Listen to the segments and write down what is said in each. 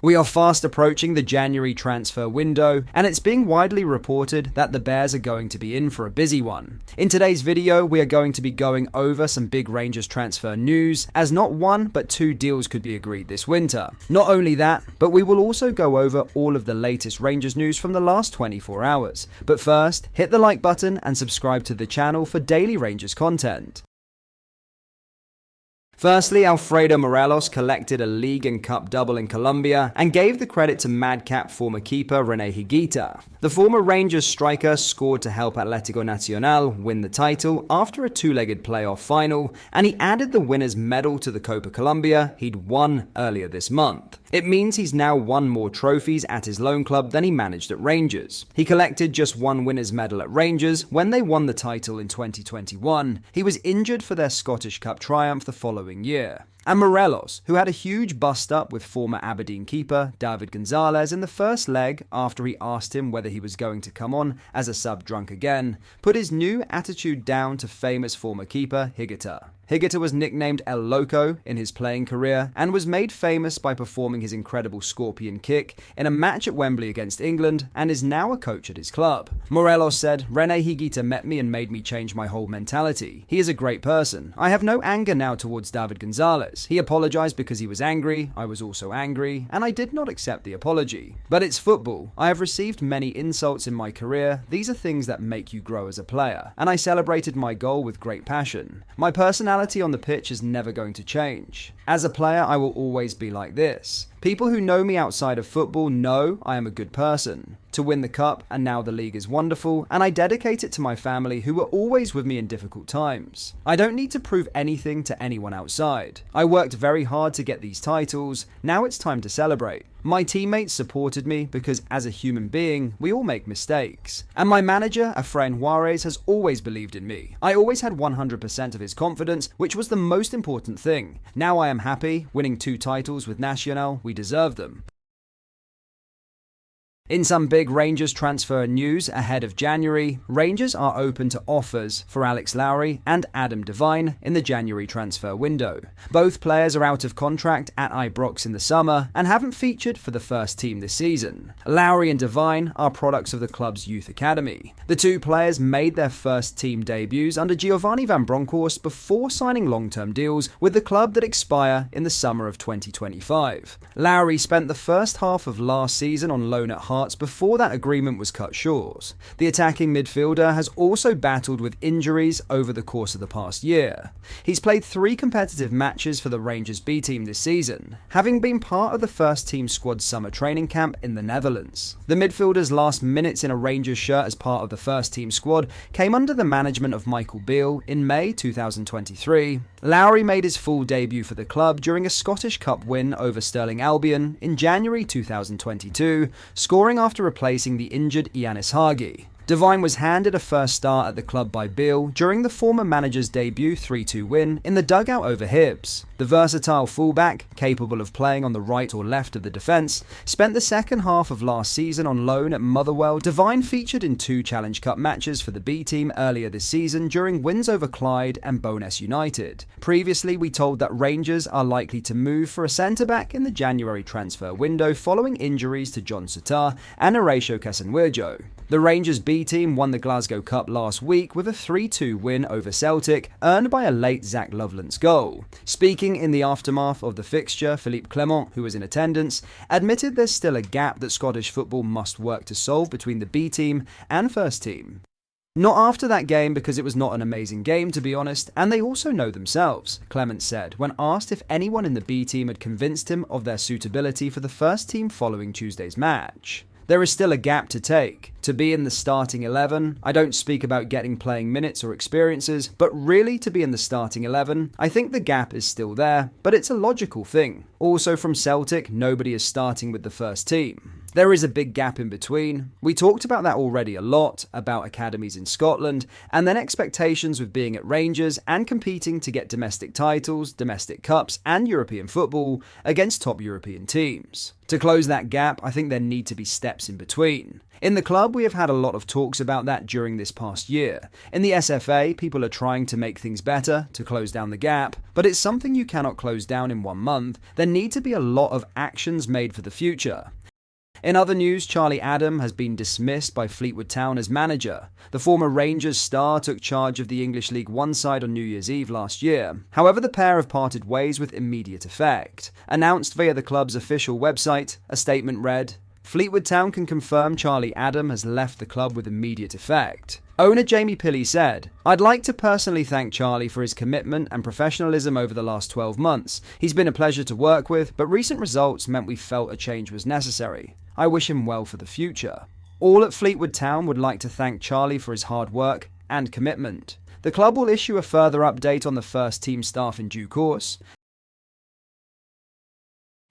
We are fast approaching the January transfer window, and it's being widely reported that the Bears are going to be in for a busy one. In today's video, we are going to be going over some big Rangers transfer news, as not one but two deals could be agreed this winter. Not only that, but we will also go over all of the latest Rangers news from the last 24 hours. But first, hit the like button and subscribe to the channel for daily Rangers content. Firstly, Alfredo Morelos collected a league and cup double in Colombia and gave the credit to madcap former keeper Rene Higuita. The former Rangers striker scored to help Atlético Nacional win the title after a two-legged playoff final, and he added the winner's medal to the Copa Colombia he'd won earlier this month. It means he's now won more trophies at his loan club than he managed at Rangers. He collected just one winner's medal at Rangers when they won the title in 2021. He was injured for their Scottish Cup triumph the following year. And Morelos, who had a huge bust-up with former Aberdeen keeper David Gonzalez in the first leg after he asked him whether he was going to come on as a sub drunk again, put his new attitude down to famous former keeper Higuita. Higuita was nicknamed El Loco in his playing career and was made famous by performing his incredible scorpion kick in a match at Wembley against England, and is now a coach at his club. Morelos said, "Rene Higuita met me and made me change my whole mentality. He is a great person. I have no anger now towards David Gonzalez. He apologized because he was angry, I was also angry, and I did not accept the apology. But it's football. I have received many insults in my career. These are things that make you grow as a player, and I celebrated my goal with great passion. My personality on the pitch is never going to change. As a player, I will always be like this. People who know me outside of football know I am a good person. To win the cup, and now the league is wonderful, and I dedicate it to my family who were always with me in difficult times. I don't need to prove anything to anyone outside. I worked very hard to get these titles. Now it's time to celebrate. My teammates supported me because as a human being, we all make mistakes. And my manager, Efrain Juarez, has always believed in me. I always had 100% of his confidence, which was the most important thing. Now I am happy, winning 2 titles with Nacional, we deserve them." In some big Rangers transfer news ahead of January, Rangers are open to offers for Alex Lowry and Adam Devine in the January transfer window. Both players are out of contract at Ibrox in the summer and haven't featured for the first team this season. Lowry and Devine are products of the club's youth academy. The two players made their first team debuts under Giovanni van Bronckhorst before signing long-term deals with the club that expire in the summer of 2025. Lowry spent the first half of last season on loan at Hearts before that agreement was cut short. The attacking midfielder has also battled with injuries over the course of the past year. He's played 3 competitive matches for the Rangers B team this season, having been part of the first team squad summer training camp in the Netherlands. The midfielder's last minutes in a Rangers shirt as part of the first team squad came under the management of Michael Beale in May 2023. Lowry made his full debut for the club during a Scottish Cup win over Stirling Albion in January 2022, scoring after replacing the injured Ianis Hagi. Devine was handed a first start at the club by Beale during the former manager's debut 3-2 win in the dugout over Hibs. The versatile fullback, capable of playing on the right or left of the defence, spent the second half of last season on loan at Motherwell. Devine featured in 2 Challenge Cup matches for the B team earlier this season during wins over Clyde and Bo'ness United. Previously, we told that Rangers are likely to move for a centre-back in the January transfer window following injuries to John Sotar and Horatio Casanwirjo. The Rangers B team won the Glasgow Cup last week with a 3-2 win over Celtic, earned by a late Zach Loveland's goal. Speaking in the aftermath of the fixture, Philippe Clement, who was in attendance, admitted there's still a gap that Scottish football must work to solve between the B team and first team. Not after that game, because it was not an amazing game, to be honest, and they also know themselves, Clement said when asked if anyone in the B team had convinced him of their suitability for the first team following Tuesday's match. There is still a gap to take. To be in the starting 11, I don't speak about getting playing minutes or experiences, but really to be in the starting 11, I think the gap is still there, but it's a logical thing. Also from Celtic, nobody is starting with the first team. There is a big gap in between. We talked about that already a lot, about academies in Scotland, and then expectations with being at Rangers and competing to get domestic titles, domestic cups, and European football against top European teams. To close that gap, I think there need to be steps in between. In the club, we have had a lot of talks about that during this past year. In the SFA, people are trying to make things better, to close down the gap, but it's something you cannot close down in 1 month. There need to be a lot of actions made for the future. In other news, Charlie Adam has been dismissed by Fleetwood Town as manager. The former Rangers star took charge of the English League One side on New Year's Eve last year. However, the pair have parted ways with immediate effect. Announced via the club's official website, a statement read, "Fleetwood Town can confirm Charlie Adam has left the club with immediate effect." Owner Jamie Pilley said, "I'd like to personally thank Charlie for his commitment and professionalism over the last 12 months. He's been a pleasure to work with, but recent results meant we felt a change was necessary. I wish him well for the future." All at Fleetwood Town would like to thank Charlie for his hard work and commitment. The club will issue a further update on the first team staff in due course.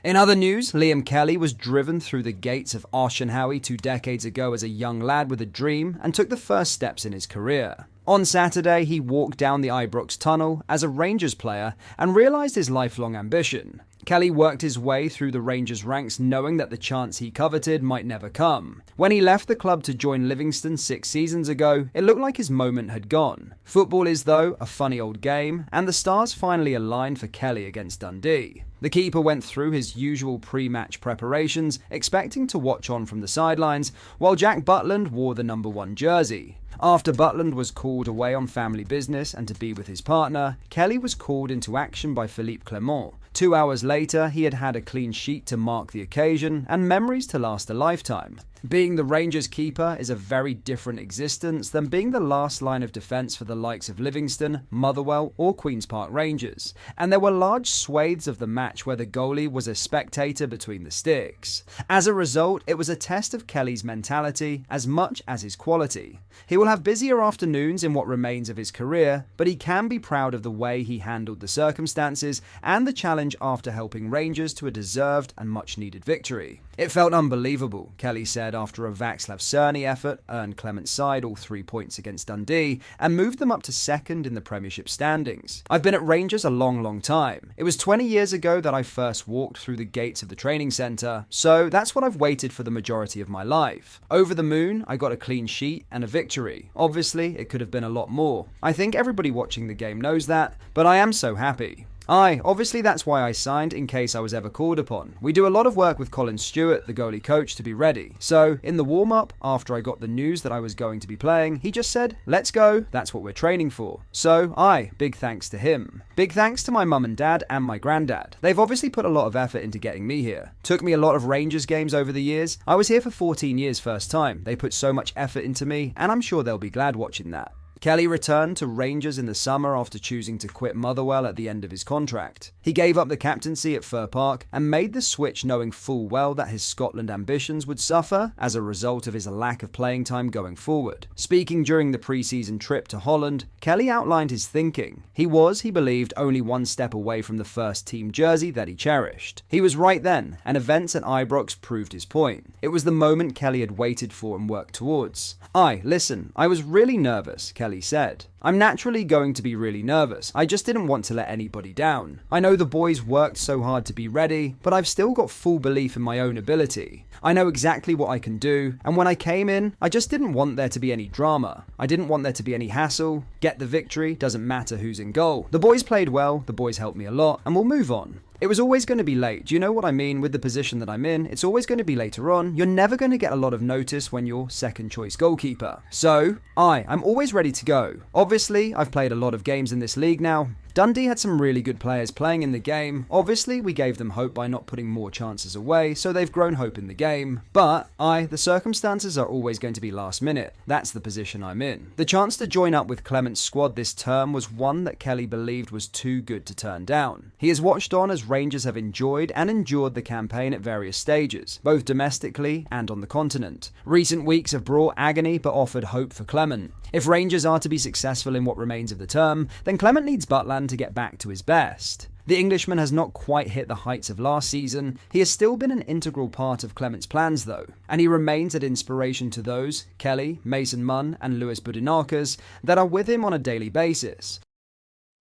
In other news, Liam Kelly was driven through the gates of Arshenhowie 2 decades ago as a young lad with a dream and took the first steps in his career. On Saturday, he walked down the Ibrox tunnel as a Rangers player and realised his lifelong ambition. Kelly worked his way through the Rangers ranks knowing that the chance he coveted might never come. When he left the club to join Livingston 6 seasons ago, it looked like his moment had gone. Football is, though, a funny old game, and the stars finally aligned for Kelly against Dundee. The keeper went through his usual pre-match preparations, expecting to watch on from the sidelines, while Jack Butland wore the number 1 jersey. After Butland was called away on family business and to be with his partner, Kelly was called into action by Philippe Clement. 2 hours later, he had a clean sheet to mark the occasion and memories to last a lifetime. Being the Rangers keeper is a very different existence than being the last line of defence for the likes of Livingston, Motherwell or Queen's Park Rangers, and there were large swathes of the match where the goalie was a spectator between the sticks. As a result, it was a test of Kelly's mentality as much as his quality. He will have busier afternoons in what remains of his career, but he can be proud of the way he handled the circumstances and the challenge after helping Rangers to a deserved and much needed victory. "It felt unbelievable," Kelly said after a Václav Cerny effort earned Clement's side all 3 points against Dundee and moved them up to second in the Premiership standings. "I've been at Rangers a long time. It was 20 years ago that I first walked through the gates of the training centre, so that's what I've waited for the majority of my life. Over the moon, I got a clean sheet and a victory. Obviously, it could have been a lot more. I think everybody watching the game knows that, but I am so happy. Obviously that's why I signed in case I was ever called upon. We do a lot of work with Colin Stewart, the goalie coach, to be ready. So, in the warm-up, after I got the news that I was going to be playing, he just said, 'Let's go, that's what we're training for.' So, big thanks to him. Big thanks to my mum and dad and my granddad. They've obviously put a lot of effort into getting me here. Took me a lot of Rangers games over the years. I was here for 14 years first time. They put so much effort into me, and I'm sure they'll be glad watching that." Kelly returned to Rangers in the summer after choosing to quit Motherwell at the end of his contract. He gave up the captaincy at Fir Park and made the switch knowing full well that his Scotland ambitions would suffer as a result of his lack of playing time going forward. Speaking during the pre-season trip to Holland, Kelly outlined his thinking. He believed, only 1 step away from the first team jersey that he cherished. He was right then, and events at Ibrox proved his point. It was the moment Kelly had waited for and worked towards. Listen, I was really nervous," Kelly said. "I'm naturally going to be really nervous. I just didn't want to let anybody down. I know the boys worked so hard to be ready, but I've still got full belief in my own ability. I know exactly what I can do, and when I came in, I just didn't want there to be any drama. I didn't want there to be any hassle. Get the victory, doesn't matter who's in goal. The boys played well, the boys helped me a lot, and we'll move on. It was always going to be late. Do you know what I mean with the position that I'm in? It's always going to be later on. You're never going to get a lot of notice when you're second choice goalkeeper. So, I'm always ready to go. Obviously, I've played a lot of games in this league now. Dundee had some really good players playing in the game. Obviously, we gave them hope by not putting more chances away, so they've grown hope in the game. But, the circumstances are always going to be last minute. That's the position I'm in. The chance to join up with Clement's squad this term was one that Kelly believed was too good to turn down. He has watched on as Rangers have enjoyed and endured the campaign at various stages, both domestically and on the continent. Recent weeks have brought agony but offered hope for Clement. If Rangers are to be successful in what remains of the term, then Clement needs Butland to get back to his best. The Englishman has not quite hit the heights of last season. He has still been an integral part of Clement's plans though, and he remains an inspiration to those, Kelly, Mason Munn and Lewis Budinakis, that are with him on a daily basis.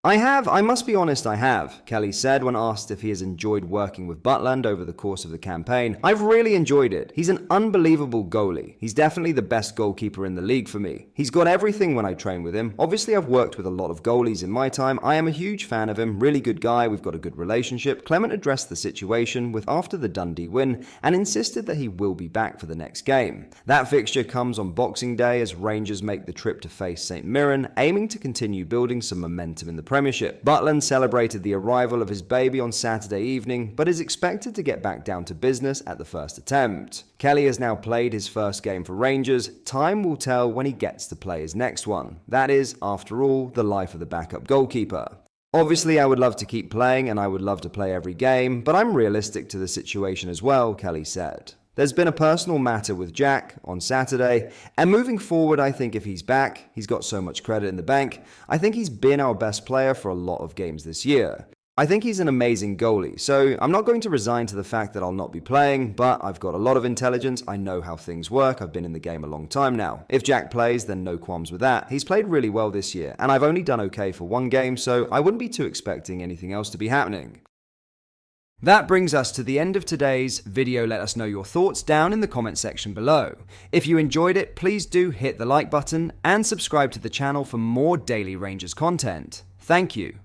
I must be honest, I have, Kelly said when asked if he has enjoyed working with Butland over the course of the campaign. I've really enjoyed it. He's an unbelievable goalie. He's definitely the best goalkeeper in the league for me. He's got everything when I train with him. Obviously, I've worked with a lot of goalies in my time. I am a huge fan of him, really good guy, we've got a good relationship. Clement addressed the situation with after the Dundee win and insisted that he will be back for the next game. That fixture comes on Boxing Day as Rangers make the trip to face St Mirren, aiming to continue building some momentum in the Premiership. Butland celebrated the arrival of his baby on Saturday evening, but is expected to get back down to business at the first attempt. Kelly has now played his first game for Rangers. Time will tell when he gets to play his next one. That is, after all, the life of the backup goalkeeper. Obviously, I would love to keep playing and I would love to play every game, but I'm realistic to the situation as well, Kelly said. There's been a personal matter with Jack on Saturday, and moving forward, I think if he's back, he's got so much credit in the bank. I think he's been our best player for a lot of games this year. I think he's an amazing goalie, so I'm not going to resign to the fact that I'll not be playing, but I've got a lot of intelligence, I know how things work, I've been in the game a long time now. If Jack plays, then no qualms with that. He's played really well this year, and I've only done okay for one game, so I wouldn't be too expecting anything else to be happening. That brings us to the end of today's video. Let us know your thoughts down in the comment section below. If you enjoyed it, please do hit the like button and subscribe to the channel for more daily Rangers content. Thank you.